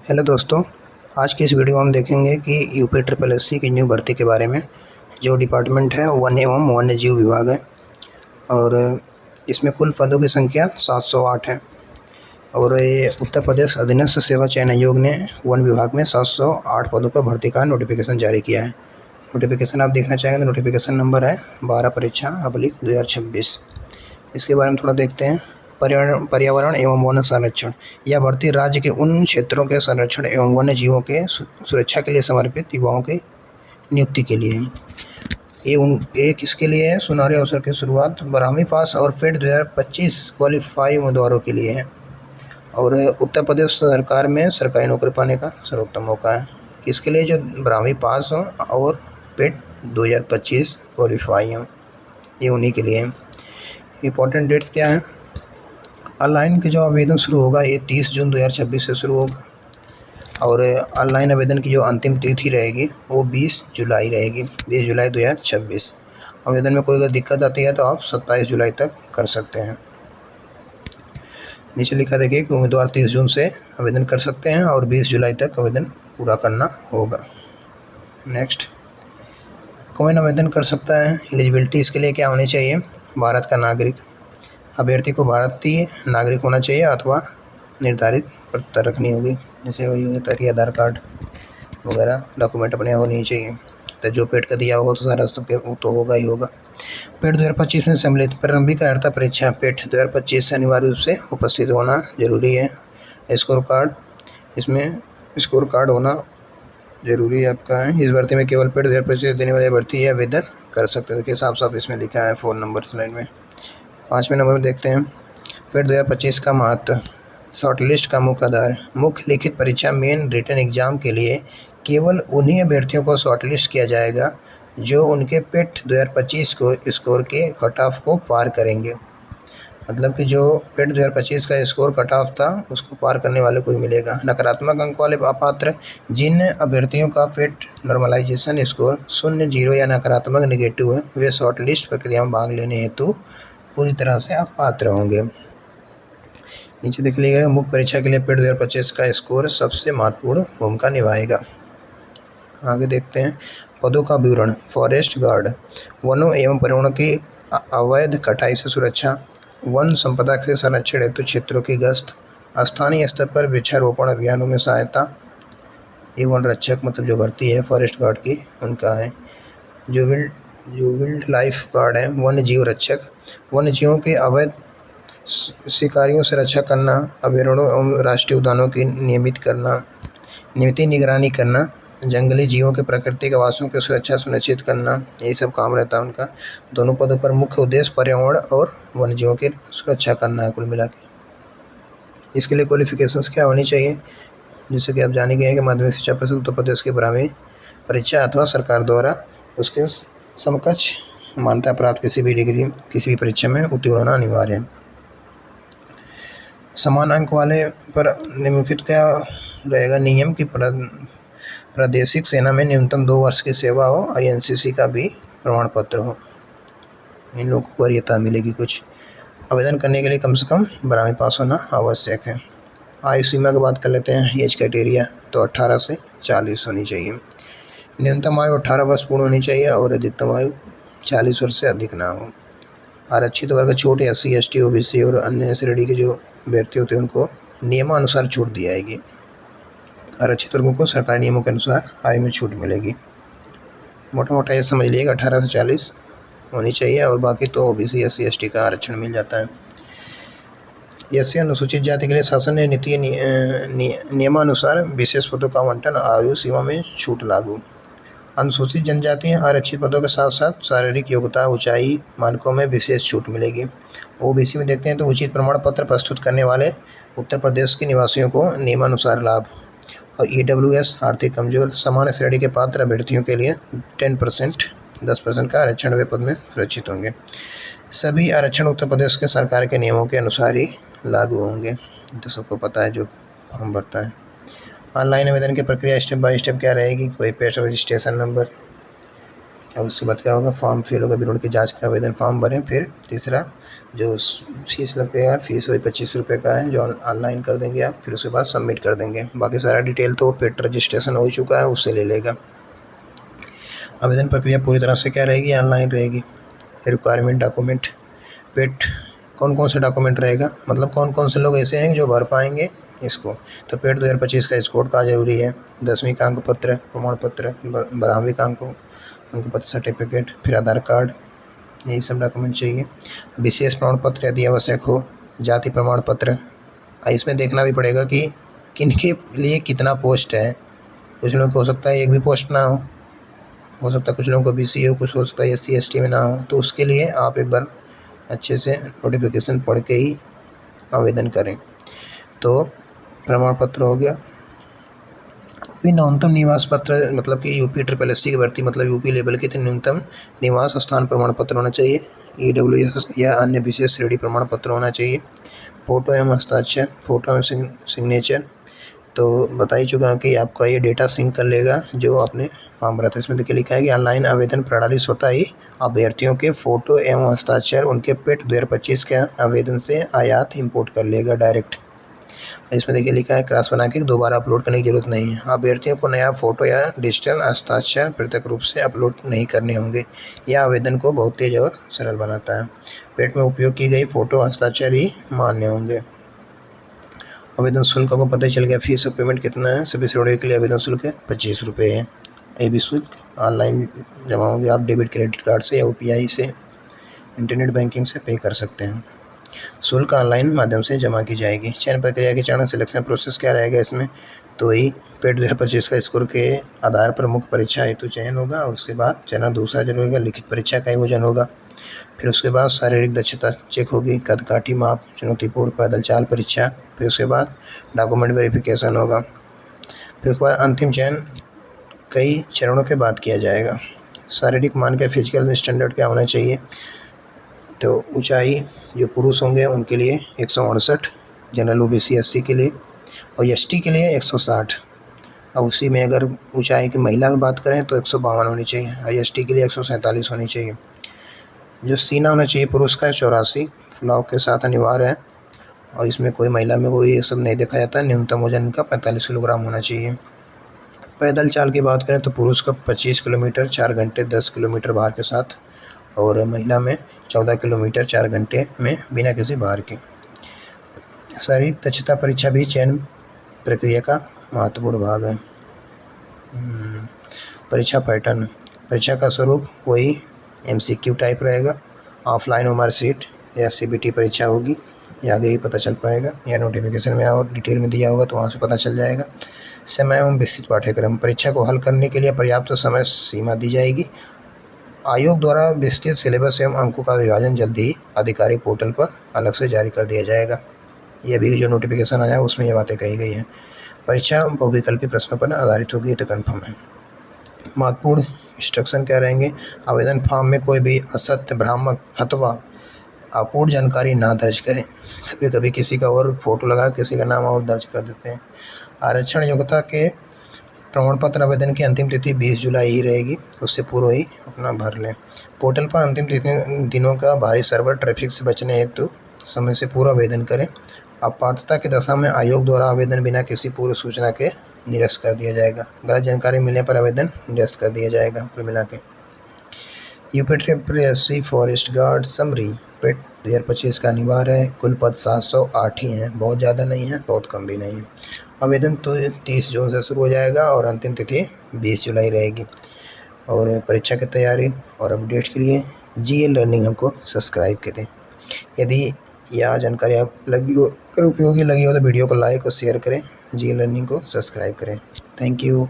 Hello दोस्तों। आज की इस वीडियो में हम देखेंगे कि यूपी ट्रिपल एससी की न्यू भर्ती के बारे में। जो डिपार्टमेंट है वन एवं वन्य जीव विभाग है और इसमें कुल पदों की संख्या 708 है। और ये उत्तर प्रदेश अधीनस्थ सेवा चयन आयोग ने वन विभाग में 708 पदों पर भर्ती का नोटिफिकेशन जारी किया है। नोटिफिकेशन आप देखना चाहेंगे तो नोटिफिकेशन नंबर है 12/2026। इसके बारे में थोड़ा देखते हैं। पर्यावरण एवं वन संरक्षण। यह भर्ती राज्य के उन क्षेत्रों के संरक्षण एवं वन्य जीवों के सुरक्षा के लिए समर्पित युवाओं की नियुक्ति के लिए है। ये किसके लिए है? सुनहरे अवसर की शुरुआत 12वीं पास और पेट 2025 क्वालिफाई उम्मीदवारों के लिए है। और उत्तर प्रदेश सरकार में सरकारी नौकरी पाने का सर्वोत्तम मौका है। किसके लिए? जो 12वीं पास हो और पेट 2025 क्वालिफाई हो, ये उन्हीं के लिए है। इम्पोर्टेंट डेट्स क्या है? ऑनलाइन के जो आवेदन शुरू होगा ये 30 जून 2026 से शुरू होगा और ऑनलाइन आवेदन की जो अंतिम तिथि रहेगी वो 20 जुलाई रहेगी, 20 जुलाई 2026। आवेदन में कोई अगर दिक्कत आती है तो आप 27 जुलाई तक कर सकते हैं। नीचे लिखा देखिए कि उम्मीदवार 30 जून से आवेदन कर सकते हैं और 20 जुलाई तक आवेदन पूरा करना होगा। नेक्स्ट, कौन आवेदन कर सकता है? एलिजिबिलिटी इसके लिए क्या होनी चाहिए? भारत का नागरिक, अभ्यर्थी को भारतीय नागरिक होना चाहिए अथवा निर्धारित पात्रता रखनी होगी। जैसे वही होता है कि आधार कार्ड वगैरह डॉक्यूमेंट अपने होने चाहिए। तो जो पेट का दिया होगा तो सारा सबके वो तो होगा ही होगा। पेट 2025 में सम्मिलित प्रारंभिक अर्हता परीक्षा पेट 2025 से अनिवार्य रूप से उपस्थित होना जरूरी है। स्कोर कार्ड, इसमें स्कोर कार्ड होना जरूरी है आपका है। इस भर्ती में केवल पेट 2025 देने वाले भर्ती या आवेदन कर सकते हैं। देखिए साफ इसमें लिखा है 4 नंबर स्लाइड में। 5वें नंबर में देखते हैं पेट 2025 का महत्व। शॉर्टलिस्ट का मुख्य आधार। मुख्य लिखित परीक्षा मेन रिटन एग्जाम के लिए केवल उन्हीं अभ्यर्थियों को शॉर्टलिस्ट किया जाएगा जो उनके पेट 2025 को स्कोर के कट ऑफ को पार करेंगे। मतलब कि जो पेट 2025 का स्कोर कट ऑफ था उसको पार करने वाले को ही मिलेगा। नकारात्मक अंक वाले अपात्र। जिन अभ्यर्थियों का पेट नॉर्मलाइजेशन स्कोर 0, 0 या नकारात्मक नेगेटिव है वे शॉर्टलिस्ट प्रक्रिया में भाग लेने हेतु पूरी तरह से अपात्र होंगे। नीचे देख लीजिएगा मुख्य परीक्षा के लिए पेट 2025 का स्कोर सबसे महत्वपूर्ण भूमिका निभाएगा। आगे देखते हैं पदों का विवरण। फॉरेस्ट गार्ड, वनों एवं पर्यावरण की अवैध कटाई से सुरक्षा, वन संपदा के संरक्षण हेतु क्षेत्रों की गश्त, स्थानीय स्तर पर वृक्षारोपण अभियानों में सहायता। ये वन रक्षक मतलब जो भर्ती है फॉरेस्ट गार्ड की उनका है। जो विल्ड लाइफ गार्ड है वन्य जीव रक्षक, वन्य जीवों के अवैध शिकारियों से रक्षा करना, अभयारण्यों एवं राष्ट्रीय उद्यानों की नियमित निगरानी करना, जंगली जीवों के प्राकृतिक आवासों की सुरक्षा सुनिश्चित करना, यही सब काम रहता है उनका। दोनों पदों पर मुख्य उद्देश्य पर्यावरण और वन्य जीवों की सुरक्षा करना है कुल मिला के। इसके लिए क्वालिफिकेशंस क्या होनी चाहिए? जैसे कि आप जाने गए हैं कि माध्यमिक शिक्षा परिषद उत्तर प्रदेश की 12वीं परीक्षा अथवा सरकार द्वारा उसके समकक्ष मान्यता प्राप्त किसी भी डिग्री किसी भी परीक्षा में उत्तीर्ण होना अनिवार्य है। समान अंक वाले पर निम्नलिखित क्या रहेगा नियम की प्रादेशिक सेना में न्यूनतम 2 वर्ष की सेवा हो और एनसीसी का भी प्रमाण पत्र हो। इन लोगों को वरीयता मिलेगी कुछ। आवेदन करने के लिए कम से कम 12वीं पास होना आवश्यक है। आयु सीमा की बात कर लेते हैं। एज क्राइटेरिया तो 18 से 40 होनी चाहिए। न्यूनतम आयु 18 वर्ष पूर्ण होनी चाहिए और अधिकतम आयु 40 वर्ष से अधिक ना हो। आरक्षित वर्ग छूट SC ST OBC और अन्य श्रेणी के जो अभ्यर्थी होते हैं उनको नियमानुसार छूट दी जाएगी। आरक्षित वर्गों को सरकारी नियमों के अनुसार आय में छूट मिलेगी। मोटा ये समझ लीजिएगा 18 से 40 होनी चाहिए और बाकी तो OBC SC ST का आरक्षण मिल जाता है। ऐसे अनुसूचित जाति के लिए शासन ने नीति नियमानुसार विशेष पदों का आवंटन आयु सीमा में छूट लागू। अनुसूचित जनजाति आरक्षित पदों के साथ साथ शारीरिक योग्यता ऊंचाई मानकों में विशेष छूट मिलेगी। OBC में देखते हैं तो उचित प्रमाण पत्र प्रस्तुत करने वाले उत्तर प्रदेश के निवासियों को नियमानुसार लाभ। और EWS आर्थिक कमजोर सामान्य श्रेणी के पात्र अभ्यर्थियों के लिए 10% का आरक्षण वे पद में सुरक्षित होंगे। सभी आरक्षण उत्तर प्रदेश के सरकार के नियमों के अनुसार ही लागू होंगे। तो सबको पता है जो फॉर्म भरता है। ऑनलाइन आवेदन की प्रक्रिया स्टेप बाय स्टेप क्या रहेगी? कोई पेड रजिस्ट्रेशन नंबर, और उसके बाद क्या होगा, फॉर्म फिल होगा, विवरण की जांच का आवेदन फॉर्म भरें। फिर तीसरा जो फीस लगेगा, फीस वही 25 रुपये का है जो ऑनलाइन कर देंगे आप। फिर उसके बाद सबमिट कर देंगे। बाकी सारा डिटेल तो पेट रजिस्ट्रेशन हो चुका है, उससे ले लेगा। आवेदन प्रक्रिया पूरी तरह से क्या रहेगी, ऑनलाइन रहेगी। रिक्वायरमेंट डॉक्यूमेंट, पेट कौन कौन से डॉक्यूमेंट रहेगा, मतलब कौन कौन से लोग ऐसे हैं जो भर पाएंगे इसको। तो पेट 2025 का स्कोर का जरूरी है, 10वीं का अंक पत्र, प्रमाण पत्र, 12वीं का अंक पत्र सर्टिफिकेट, फिर आधार कार्ड, यही सब डॉक्यूमेंट चाहिए। विशेष प्रमाण पत्र यदि आवश्यक हो, जाति प्रमाण पत्र। इसमें देखना भी पड़ेगा कि किन के लिए कितना पोस्ट है। कुछ लोगों को हो सकता है एक भी पोस्ट ना हो सकता है कुछ लोगों को BC हो, कुछ हो सकता है SC ST में ना हो। तो उसके लिए आप एक बार अच्छे से नोटिफिकेशन पढ़ के ही आवेदन करें। तो प्रमाण पत्र हो गया। भी न्यूनतम निवास पत्र, मतलब कि UP SSSC की भर्ती, मतलब UP लेवल के न्यूनतम निवास स्थान प्रमाण पत्र होना चाहिए। EWS या अन्य विशेष श्रेणी प्रमाण पत्र होना चाहिए। फ़ोटो एवं हस्ताक्षर, फ़ोटो एवं सिग्नेचर तो बता ही चुका कि आपका ये डेटा सिंक कर लेगा जो आपने फॉर्म भरा था। इसमें देखिए लिखा है कि ऑनलाइन आवेदन प्रणाली स्वतः ही अभ्यर्थियों के फ़ोटो एवं हस्ताक्षर उनके पेट 2025 के आवेदन से आयात इंपोर्ट कर लेगा डायरेक्ट। इसमें देखिए लिखा है क्रॉस बना के दोबारा अपलोड करने की जरूरत नहीं है। अभ्यर्थियों को नया फ़ोटो या डिजिटल हस्ताक्षर पृथक रूप से अपलोड नहीं करने होंगे। यह आवेदन को बहुत तेज और सरल बनाता है। पेट में उपयोग की गई फ़ोटो हस्ताक्षर ही मान्य होंगे। आवेदन शुल्क आपको पता ही चल गया। फीस और पेमेंट कितना है, सभी श्रेणियों के लिए आवेदन शुल्क 25 रुपये है। ये भी शुल्क ऑनलाइन जमा होंगे, आप डेबिट क्रेडिट कार्ड से या UPI से, इंटरनेट बैंकिंग से पे कर सकते हैं। शुल्क ऑनलाइन माध्यम से जमा की जाएगी। चयन प्रक्रिया के चरण, सिलेक्शन प्रोसेस क्या रहेगा इसमें, तो वही पेट 2025 का स्कोर के आधार पर मुख्य परीक्षा हेतु चयन होगा। और उसके बाद चरण दूसरा जो होगा, लिखित परीक्षा का आयोजन होगा। फिर उसके बाद शारीरिक दक्षता चेक होगी, कद काठी माप, चुनौतीपूर्ण पैदल चाल परीक्षा। फिर उसके बाद डॉक्यूमेंट वेरिफिकेशन होगा। फिर उसके बाद अंतिम चयन कई चरणों के बाद किया जाएगा। शारीरिक मान के फिजिकल स्टैंडर्ड क्या होना चाहिए, तो ऊंचाई जो पुरुष होंगे उनके लिए 168, जनरल OBC SC के लिए, और ST के लिए 160। और उसी में अगर ऊंचाई की महिला की बात करें तो 152 होनी चाहिए, और ST के लिए 147 होनी चाहिए। जो सीना होना चाहिए पुरुष का 84 फुलाव के साथ अनिवार्य है, और इसमें कोई महिला में कोई ये सब नहीं देखा जाता। न्यूनतम वजन इनका 45 किलोग्राम होना चाहिए। पैदल चाल की बात करें तो पुरुष का 25 किलोमीटर 4 घंटे 10 किलोमीटर भार के साथ, और महिला में 14 किलोमीटर 4 घंटे में बिना किसी भार के। शारीरिक दक्षता परीक्षा भी चयन प्रक्रिया का महत्वपूर्ण भाग है। परीक्षा पैटर्न, परीक्षा का स्वरूप वही MCQ टाइप रहेगा। ऑफलाइन मार्कशीट या CBT परीक्षा होगी, ये आगे ही पता चल पाएगा, या नोटिफिकेशन में और डिटेल में दिया होगा तो वहाँ से पता चल जाएगा। समय एवं विस्तृत पाठ्यक्रम, परीक्षा को हल करने के लिए पर्याप्त समय सीमा दी जाएगी। आयोग द्वारा विस्तृत सिलेबस एवं अंकों का विभाजन जल्दी ही आधिकारिक पोर्टल पर अलग से जारी कर दिया जाएगा। ये भी जो नोटिफिकेशन आया उसमें ये बातें कही गई हैं। परीक्षा बहुविकल्पी प्रश्नों पर आधारित होगी, तो कन्फर्म है। महत्वपूर्ण इंस्ट्रक्शन क्या रहेंगे, आवेदन फॉर्म में कोई भी असत्य, भ्रामक अथवा अपूर्ण जानकारी ना दर्ज करें। कभी कभी किसी का और फोटो लगा किसी का नाम और दर्ज कर देते हैं। आरक्षण योग्यता के प्रमाण पत्र आवेदन की अंतिम तिथि 20 जुलाई ही रहेगी, उससे पूर्व ही अपना भर लें। पोर्टल पर अंतिम दिनों का भारी सर्वर ट्रैफिक से बचने हेतु समय से पूर्व आवेदन करें। अपात्रता की दशा में आयोग द्वारा आवेदन बिना किसी पूर्व सूचना के निरस्त कर दिया जाएगा। गलत जानकारी मिलने पर आवेदन निरस्त कर दिया जाएगा। कुल मिला के UPSC फॉरेस्ट गार्ड समरी पेट 2025 का अनिवार्य है। कुल पद 708 ही हैं, बहुत ज़्यादा नहीं है, बहुत कम भी नहीं है। आवेदन तो 30 जून से शुरू हो जाएगा और अंतिम तिथि 20 जुलाई रहेगी। और परीक्षा की तैयारी और अपडेट के लिए GL लर्निंग हमको सब्सक्राइब करें। यदि यह जानकारी आप लगी हो, अगर उपयोगी लगी हो तो वीडियो को लाइक और शेयर करें, GL लर्निंग को सब्सक्राइब करें। Thank you.